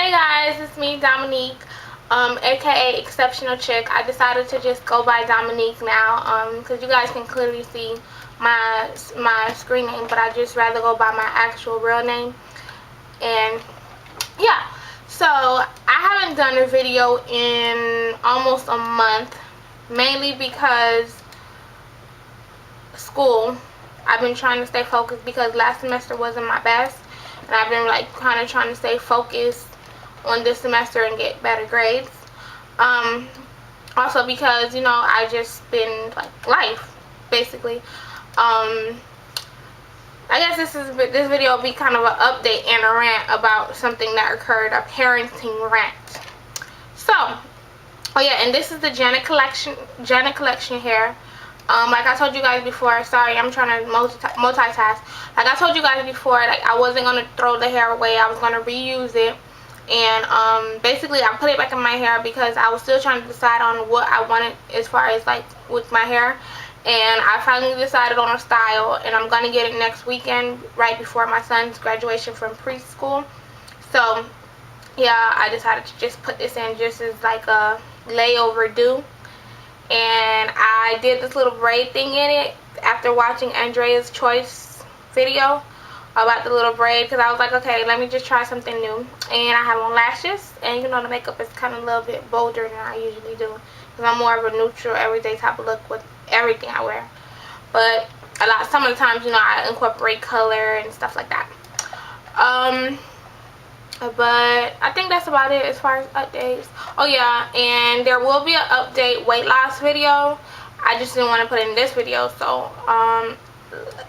Hey guys, it's me, Dominique, aka Exceptional Chick. I decided to just go by Dominique now, because you guys can clearly see my screen name, but I just rather go by my actual real name. And yeah, so I haven't done a video in almost a month, mainly because school. I've been trying to stay focused because last semester wasn't my best, and I've been like kind of trying to stay focused on this semester and get better grades. Also because, you know, I just been like life basically. I guess this video will be kind of an update and a rant about something that occurred, a parenting rant. So, oh yeah, and this is the Janet collection hair. Like I told you guys before, sorry, I'm trying to multitask. Like I told you guys before, like I wasn't gonna throw the hair away, I was gonna reuse it. And basically I put it back in my hair because I was still trying to decide on what I wanted as far as like with my hair. And I finally decided on a style, and I'm gonna get it next weekend right before my son's graduation from preschool. So yeah, I decided to just put this in just as like a layover do. And I did this little braid thing in it after watching Andrea's Choice video about the little braid, because I was like, okay, let me just try something new. And I have on lashes, and you know the makeup is kind of a little bit bolder than I usually do, because I'm more of a neutral everyday type of look with everything I wear. But some of the times, you know, I incorporate color and stuff like that. But I think that's about it as far as updates. Oh yeah, and there will be an update weight loss video. I just didn't want to put it in this video, so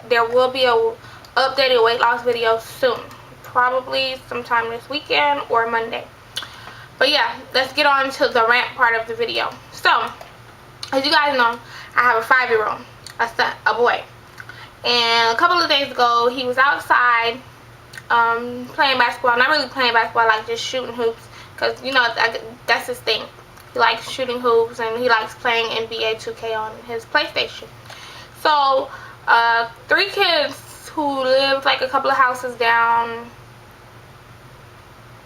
there will be a updated weight loss video soon, probably sometime this weekend or Monday. But yeah, let's get on to the rant part of the video. So as you guys know, I have a 5-year-old, a boy, and a couple of days ago he was outside playing basketball. Not really playing basketball, like just shooting hoops, because you know that's his thing. He likes shooting hoops, and he likes playing NBA 2K on his PlayStation. So 3 kids who lived like a couple of houses down,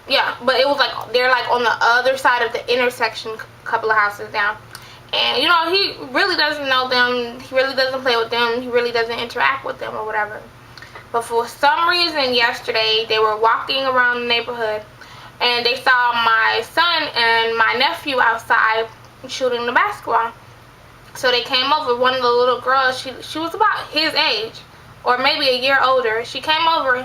yeah, but it was like they're like on the other side of the intersection, couple of houses down. And you know, he really doesn't know them, he really doesn't play with them, he really doesn't interact with them or whatever. But for some reason yesterday they were walking around the neighborhood and they saw my son and my nephew outside shooting the basketball. So they came over. One of the little girls, she was about his age, or maybe a year older. She came over.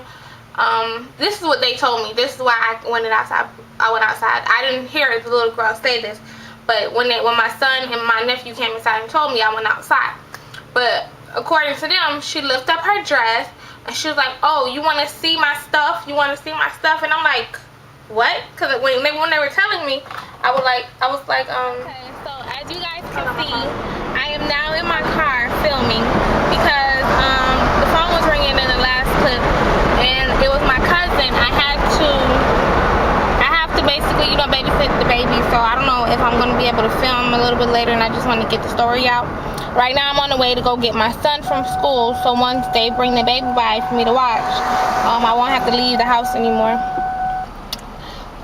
This is what they told me. This is why I went outside. I didn't hear the little girl say this, but when my son and my nephew came inside and told me, I went outside. But according to them, she lifted up her dress and she was like, "Oh, you want to see my stuff? You want to see my stuff?" And I'm like, "What?" Because when they were telling me, I was like, Okay, so as you guys can see, I am now in my car filming because the phone was ringing in the last clip, and it was my cousin. I have to basically, you know, babysit the baby, so I don't know if I'm going to be able to film a little bit later, and I just want to get the story out. Right now I'm on the way to go get my son from school, so once they bring the baby by for me to watch, I won't have to leave the house anymore.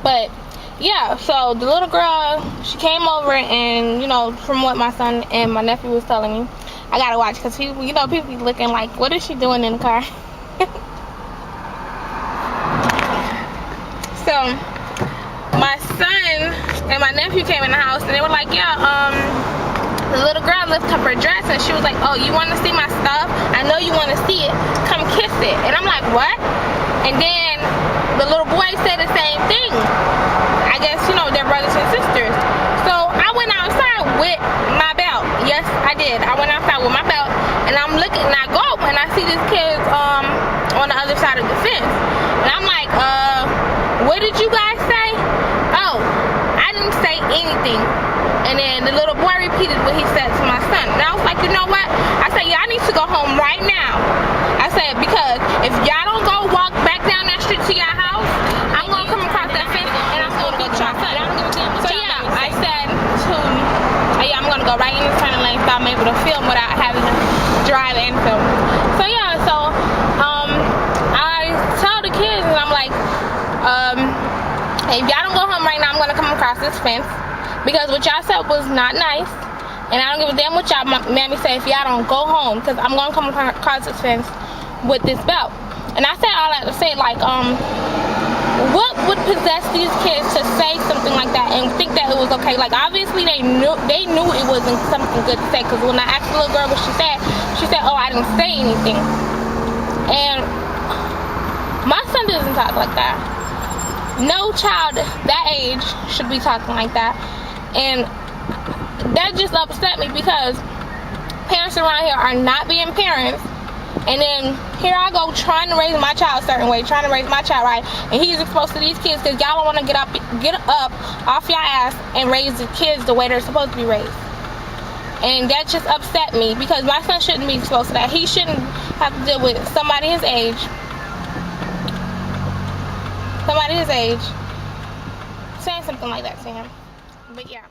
But yeah, so the little girl, she came over, and you know, from what my son and my nephew was telling me, I gotta watch, because people, you know, people be looking like, what is she doing in the car? So my son and my nephew came in the house, and they were like, yeah, the little girl lifted up her dress, and she was like, "Oh, you want to see my stuff? I know you want to see it. Come kiss it." And I'm like, "What?" And then the little boy said the same thing. I guess, you know, they're brothers and sisters. So I went outside with my belt. Yes, I did. I went outside with my belt, and I'm looking, and I go and I see these kids on the other side of the fence. And I'm like, what did you guys say? Oh, I didn't say anything. And then the little boy repeated what he said to my son. And I was like, you know what? I said, y'all need to go home right now. I said, because if y'all don't go walk back down that street to your house, I'm going to come across that fence and I'm going to beat your son. So yeah, I said I'm going to go right in the turning lane so I'm able to film without having to drive and film. So yeah, so I tell the kids, and I'm like, if y'all don't go home right now, I'm gonna come across this fence because what y'all said was not nice, and I don't give a damn what y'all mammy say if y'all don't go home, because I'm gonna come across this fence with this belt. And I said all that to say, like, what would possess these kids to say something like that and think that it was okay? Like, obviously they knew it wasn't something good to say, because when I asked the little girl what she said, oh, I didn't say anything. And my son doesn't talk like that. No child that age should be talking like that. And that just upset me, because parents around here are not being parents. And then here I go trying to raise my child a certain way, trying to raise my child right, and he's exposed to these kids because y'all don't want to get up off your ass and raise the kids the way they're supposed to be raised. And that just upset me, because my son shouldn't be exposed to that. He shouldn't have to deal with somebody his age saying something like that to him. But yeah.